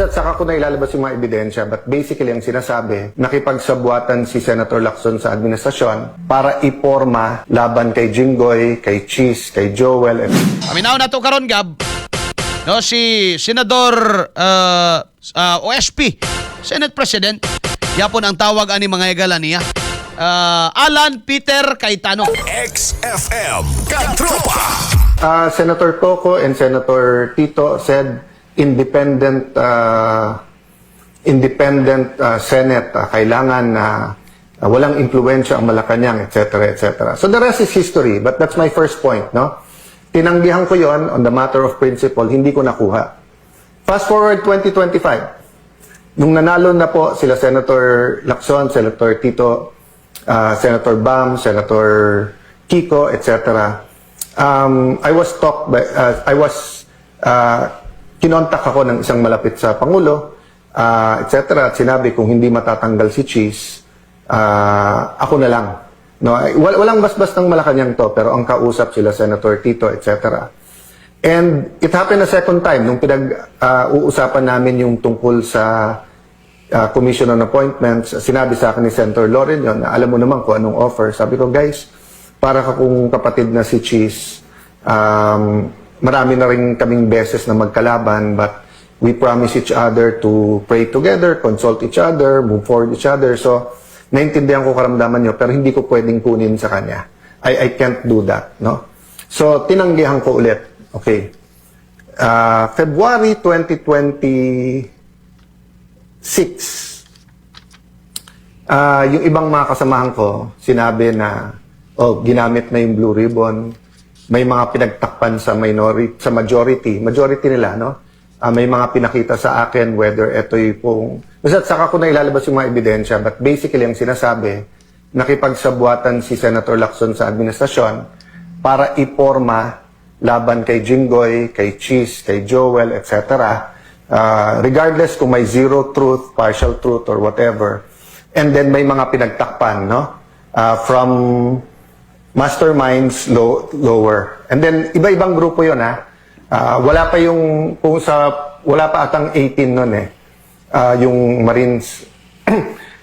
At saka ko na ilalabas yung mga ebidensya, but basically ang sinasabi, nakipagsabwatan si Senator Lacson sa administrasyon para iporma laban kay Jinggoy, kay Cheese, kay Joel. Aminaw na to karon Gab. No, si Senador OSP, Senate President, yapon ang tawag ani mga higala niya. Alan Peter Cayetano. XFM Katropa. Senator Coco and Senator Tito said independent Senate kailangan na walang impluwensya ang Malacanang, etc., etc. So the rest is history, but that's my first point, no? Tinanggihan ko yon on the matter of principle, hindi ko nakuha. Fast forward 2025, nung nanalo na po sila Senator Lacson, Senator Tito, Senator Bam, Senator Kiko, etc. I was kinontak ako ng isang malapit sa Pangulo, etc. At sinabi kung hindi matatanggal si Cheese, ako na lang. No, walang basbas ng Malacanang to, pero ang kausap sila Senator Tito, etc. And it happened a second time nung uusapan namin yung tungkol sa Commission on Appointments. Sinabi sa akin ni Senator Loren yun, na alam mo naman kung anong offer. Sabi ko, guys, para kung kapatid na si Cheese, marami na rin kaming beses na magkalaban, but we promise each other to pray together, consult each other, move forward each other. So, naintindihan ko karamdaman nyo, pero hindi ko pwedeng kunin sa kanya. I can't do that, no? So, tinanggihan ko ulit. Okay. February 2026, yung ibang mga kasamahan ko, sinabi na, ginamit na yung Blue Ribbon, may mga pinagtakpan sa majority nila, no? May mga pinakita sa akin whether ito yung basta saka ko na ilalabas yung mga ebidensya, but basically ang sinasabi, nakipagsabwatan si Senator Lacson sa administrasyon para iporma laban kay Jinggoy, kay Cheese, kay Joel, etc. Regardless kung may zero truth, partial truth, or whatever. And then may mga pinagtakpan, no? From masterminds lower. And then iba-ibang grupo 'yon, ha. Wala pa wala pa atang 18 noon yung Marines.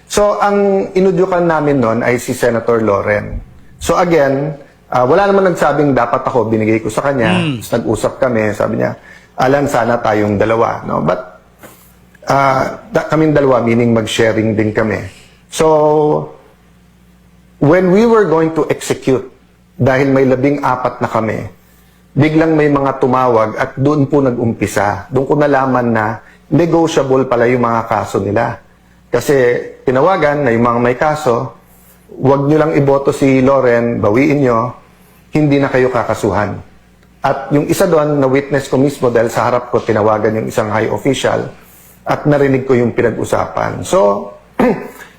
So ang inudyukan namin noon ay si Senator Loren. So again, wala naman nagsabing dapat ako, binigay ko sa kanya. Nag-usap kami, sabi niya, Alan, sana tayong dalawa, no? But kaming dalawa, meaning mag-sharing din kami. So when we were going to execute, dahil may 14 na kami, biglang may mga tumawag at doon po nag-umpisa. Doon ko nalaman na negotiable pala yung mga kaso nila. Kasi tinawagan na yung mga may kaso, huwag nyo lang iboto si Loren, bawiin nyo, hindi na kayo kakasuhan. At yung isa doon, na witness ko mismo dahil sa harap ko, tinawagan yung isang high official at narinig ko yung pinag-usapan. So,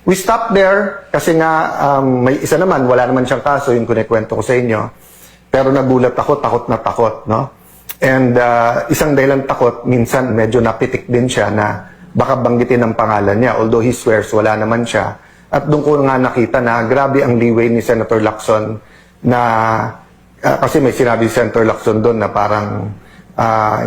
we stopped there kasi nga may isa naman, wala naman siyang kaso, yung kunikwento ko sa inyo. Pero nagulat ako, takot na takot, no? And isang dahilan takot, minsan medyo napitik din siya na baka banggitin ang pangalan niya. Although he swears, wala naman siya. At doon ko nga nakita na grabe ang leeway ni Senator Lacson na kasi may sinabi si Senator Lacson doon na parang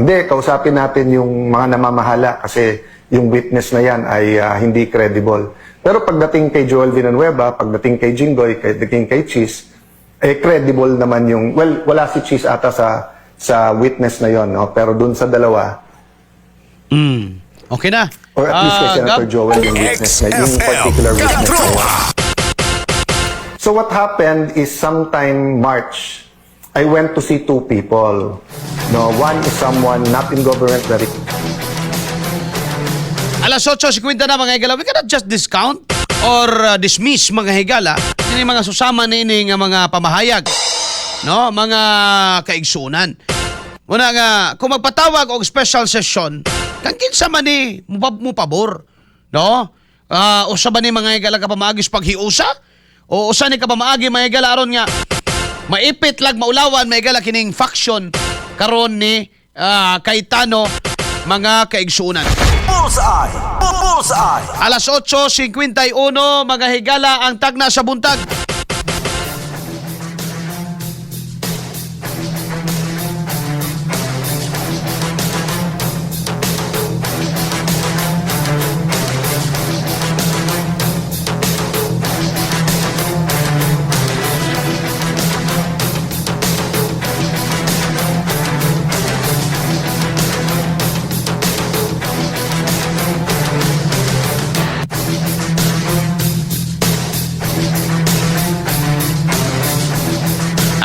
hindi, kausapin natin yung mga namamahala kasi yung witness na yan ay hindi credible. Pero pagdating kay Joel Villanueva, pagdating kay Jinggoy, pagdating kay Cheese, credible naman yung, well, wala si Cheese ata sa witness na yon, no? Pero dun sa dalawa, Okay na. or at least kay Senator Joel yung witness na, yung particular witness na yun. So what happened is sometime March, I went to see two people. No, one is someone not in government that Alas 8:50 na mga higala. We cannot just discount or dismiss mga higala. Ini mga susama nini nga mga pamahayag. No, mga kaigsunan. Una nga, kung magpatawag og special session, kang kinsa man ni mo pabor, no? Usa ba ni mga higala ka pamaagis paghiusa? O usa ni ka pamaagi mga higala aron nga maipit lag maulawan mga higala kining faction karon ni Cayetano mga kaigsunan. Bullseye! Bullseye! Alas 8:51 mga higala ang tagna sa buntag.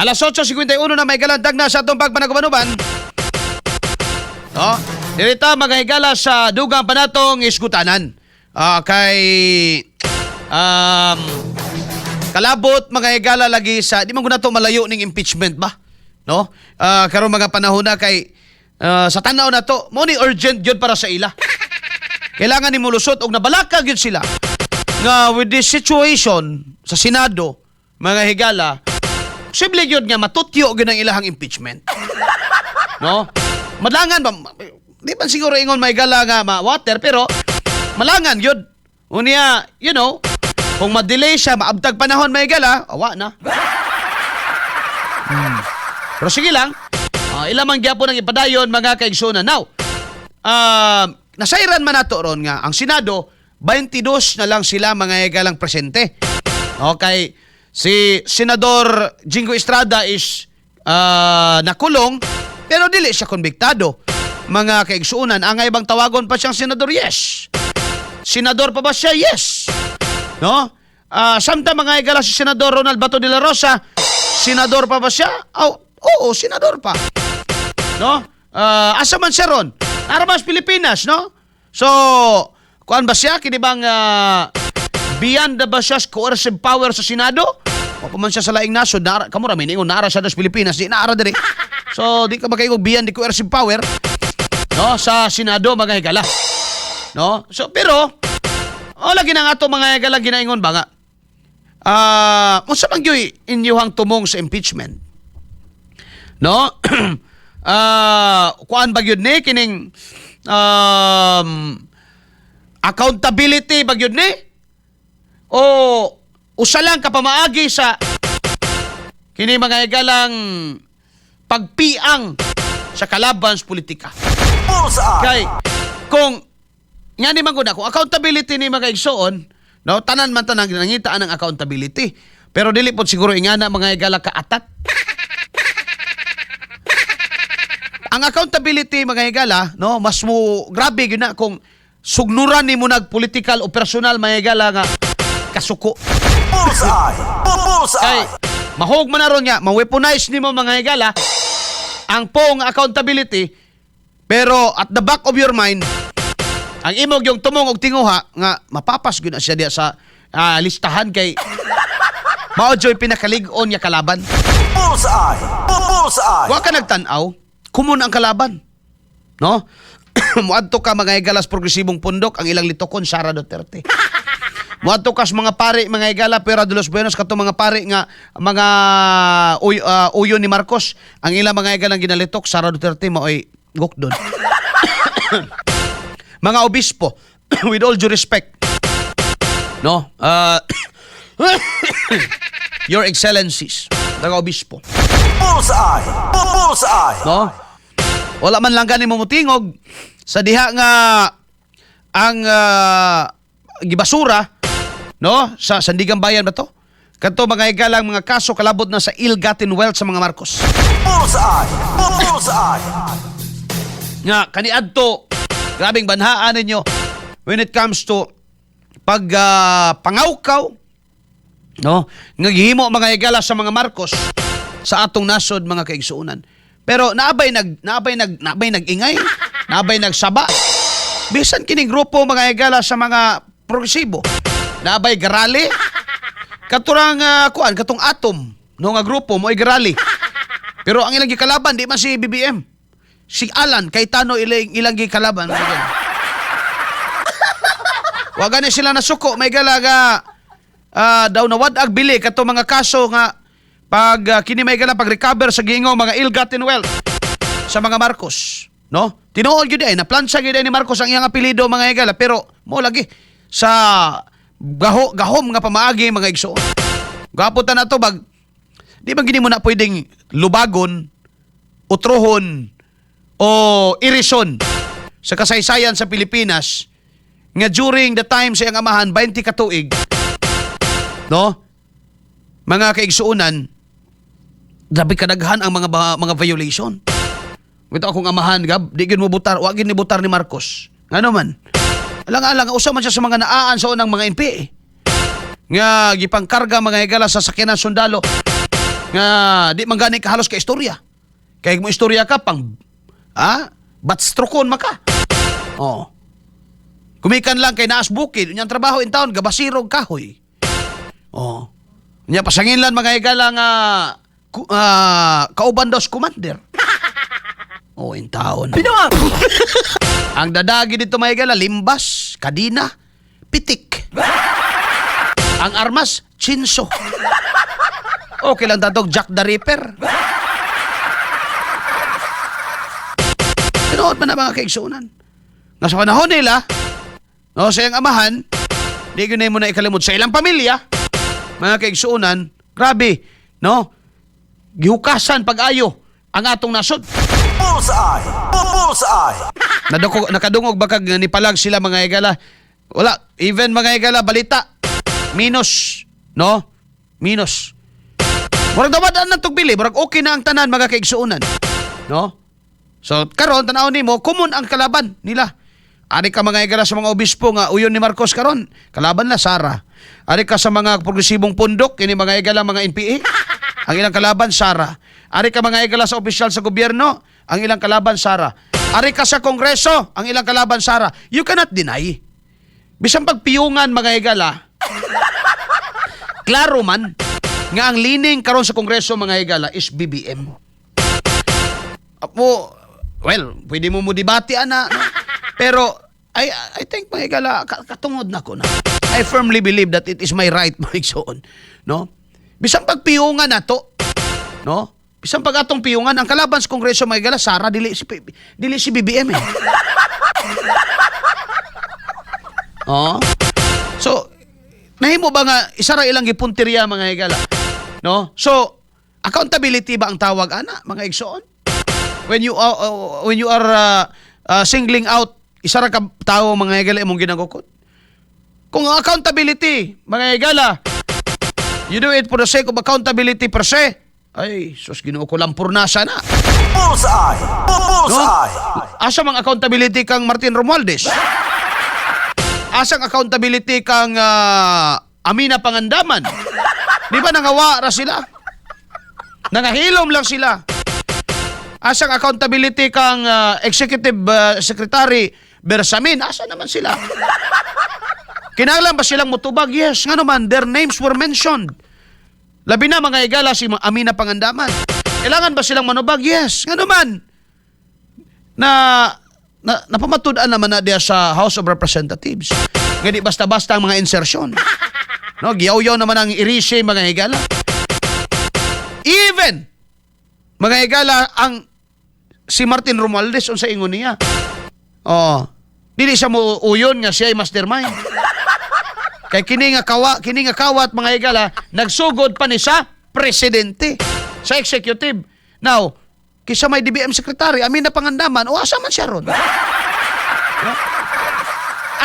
Alas 8:51 na may galandag na sa atong pagpanagubanuban. No? Dirita mga higala sa dugang panatong isgutanan. Kay kalabot mga higala lagi sa di man gud nato malayo ning impeachment ba? No? Karon mga panahon na kay sa tanaw na to, mo ni urgent gyud para sa ila. Kailangan ni mulusot og nabalaka gyud sila nga with this situation sa Senado, mga higala, posible gyud nga matutyo gyud ang ilahang impeachment. No? Malangan ba? Di man siguro ingon may higala nga ma-water, pero malangan gyud. Unya, you know, kung ma-delay siya, maabtag panahon may higala, awa na. Pero sige lang, ilamang gyapon ang ipadayon mga kaigsunan. Now, nasairan man nato ron nga ang Senado 22 na lang sila mga higalang presente. Okay, si Senador Jingo Estrada is nakulong pero dili siya konbiktado. Mga kaigsunan, ang ibang tawagon pa siyang senador, yes. Senador pa ba siya? Yes. No? Samtang mga higala si Senador Ronald Bato de la Rosa, senador pa ba siya? Oo, senador pa. No? Asa man siya ron? Armas Pilipinas, no? So, kuan ba siya? Kini bang beyond ba siya coercive power sa Senado? O pa man siya sa laing nasod, kamo ra mingon naara siya sa Pilipinas, di naara diri. So, di ka makaigo beyond the coercive power, no, sa Senado mga higala. No? So, pero lagi na nga to mga higala ginaingon ba nga? Unsa man gyoy inyuhang tumong sa impeachment? No? Kuan ba gyud ni kining accountability ba gyud ni? O usa lang ka pamaagi sa kini mga higalang pagpiang sa kalaban sa politika. Kay kung nga ni man gud kung accountability ni mga igsoon, no, tanan man tanang nangitaan ng accountability. Pero dili pod siguro ingana mga higala ka atat. Ang accountability mga higala, no, mas mo grabe gyud na kung sugnuran nimo nag political o personal mga higala nga kasuko. Ay, mahog man na ron nga, ma-weaponize nimo mga higala ang pong accountability, pero at the back of your mind, ang imog yung tumong og tinguha nga mapapas gyud na siya diya sa listahan kay mao joy pinakalig-on niya kalaban. Wa ka nagtan-aw kumun ang kalaban, no? Muadto ka mga higalas progresibong pundok, ang ilang litokon Sara Duterte. Muadto kas mga pare mga higala Pera de los Buenos kato mga pare nga mga uyo ni Marcos, ang ilang mga higalang ginalitok Sara Duterte maoy gukdon. Mga obispo, with all due respect, no? Your Excellencies, mga obispo. No? Wala man lang ganin mo mutingog sa diha nga ang gibasura, no, sa Sandigan Bayan ba to? Kanto mga higalang mga kaso kalabot na sa ill-gotten wealth sa mga Marcos. Nga kaniadto grabing banhaan ninyo when it comes to pag pangawkaw, no, nga gihimo mga higala sa mga Marcos sa atong nasod mga kaigsuunan. Pero naabay nag-ingay, naabay nagsaba. Bisan kining grupo mga higala sa mga progresibo, naabay garali. Katurang katong atom, no nga grupo mo ay garali. Pero ang ilang gikalaban di man si BBM. Si Alan Cayetano ilang gikalaban. Wa gani sila nasuko may galaga daw na wadag bili kato mga kaso nga pag kini may gala pag-recover sa gingo mga ill-gotten wealth sa mga Marcos, no? Tinuod gyud ay na plansa gyud ni Marcos ang iyang apelyido mga higala, pero mo lagi sa gahom nga pamaagi mga igsoon. Gaputan na to bag di ba gini mo na pwedeng lubagon, utrohon o irison sa kasaysayan sa Pilipinas nga during the time sa iyang amahan 20 ka tuig, no? Mga kaigsuunan, grabe kadaghan ang mga violation. Ito akong amahan, gab, di gin mo butar, wag gin ni butar ni Marcos. Ano man? Alang-alang, usa man siya sa mga naaan sa unang mga NPA. Nga, gipangkarga mga higala sa sakyanan sundalo. nga di man gani ka halos ka istorya. Kay mo istorya ka pang batstrokon maka. Oh. Kumikan lang kay naas bukid, unyang trabaho in town gabasirog kahoy. Oh. Unya pasanginlan mga higala nga kauban daw sa commander. Oh, in town. Ang dadagi dito mga higala, limbas, kadina, pitik. Ang armas, chinso. Okay lang tatog Jack the Ripper. Tinood man na mga kaigsunan. Nga sa panahon nila, no, sa iyang amahan, di ko na mo na ikalimod sa ilang pamilya, mga kaigsunan, grabe, no? Gihukasan pag-ayo ang atong nasod. Bullseye! Bullseye! Nakadungog ba kag nipalag sila mga higala? Wala, even mga higala, balita, minus, no? Minus. Murag dawadaan na tugbili, murag okay na ang tanan mga kaigsuunan. No? So, karon tanaw nimo, common ang kalaban nila. Ari ka mga higala sa mga obispo nga uyon ni Marcos karon, kalaban na Sara. Ari ka sa mga progresibong pundok, kini mga higala mga NPA, ang ilang kalaban Sara. Ari ka mga higala sa opisyal sa gobyerno, ang ilang kalaban Sara. Ari ka sa kongreso, ang ilang kalaban Sara. You cannot deny. Bisan pagpiyungan mga higala, klaro man nga ang lining karon sa kongreso mga higala is BBM. Well, pwede mo debate ana, no? Pero I think mga higala katungod na ko na. I firmly believe that it is my right mga igsoon, no? Bisan pagpiyungan nato, no? Bisan pag atong piyungan ang kalaban sa kongreso mga higala Sara dili si BBM eh. Oh. So, nahimo ba nga isa ra ilang gipunteriya mga higala? No? So, accountability ba ang tawag ana mga igsoon? When you are singling out isa ra ka tawo mga higala imong ginagukod. Kung accountability mga higala, you do it for the sake of accountability per se, ay sus Ginoo ko lampurnasa na. Bullseye! Bullseye! Asa mang accountability kang Martin Romualdez? Asang accountability kang Amina Pangandaman? Di ba nangawa ra sila? Nangahilom lang sila. Asang accountability kang Executive Secretary Bersamin? Asa naman sila? Kinahanglan ba silang mutubag? Yes. Nga naman, their names were mentioned. Labi na mga higala si Amina Pangandaman. Kailangan ba silang manubag? Yes. Nga naman, napamatud-an naman na diya sa House of Representatives. Nga di basta-basta ang mga insertion. No, giyaw-yaw naman ang irise mga higala. Even mga higala ang si Martin Romualdez unsa ingon niya. Oh, dili siya mo uyon nga siya ay mastermind. Kay kini nga kawat mga higala nagsugod pa ni sa presidente, sa executive. Now, kisa may DBM secretary, Amina Pangandaman, o asa man siya ron?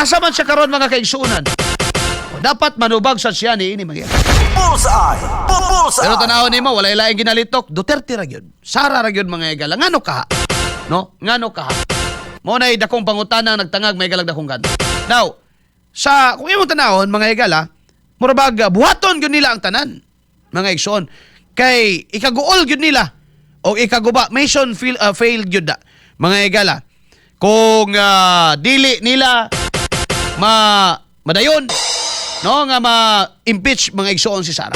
Asa man siya karon mga kaigsuunan? Dapat manubag sa siya ni ini mga. Bullseye! Bullseye! Pero tanawon nimo walay laing ginalitok, Duterte ra gyud. Sara ra gyud mga higala. Ngano ka? No? Ngano ka? Mo nay dakong pangutana nagtangag may galag dakong ganto. Now, kung imong tanawon mga higala, murabag buhaton gyud nila ang tanan. Mga igsoon. Kay ikaguol gyud nila o ikaguba mission failed gyud da. Mga higala. Kung dili nila madayon no nga ma-impeach mga igsoon si Sara.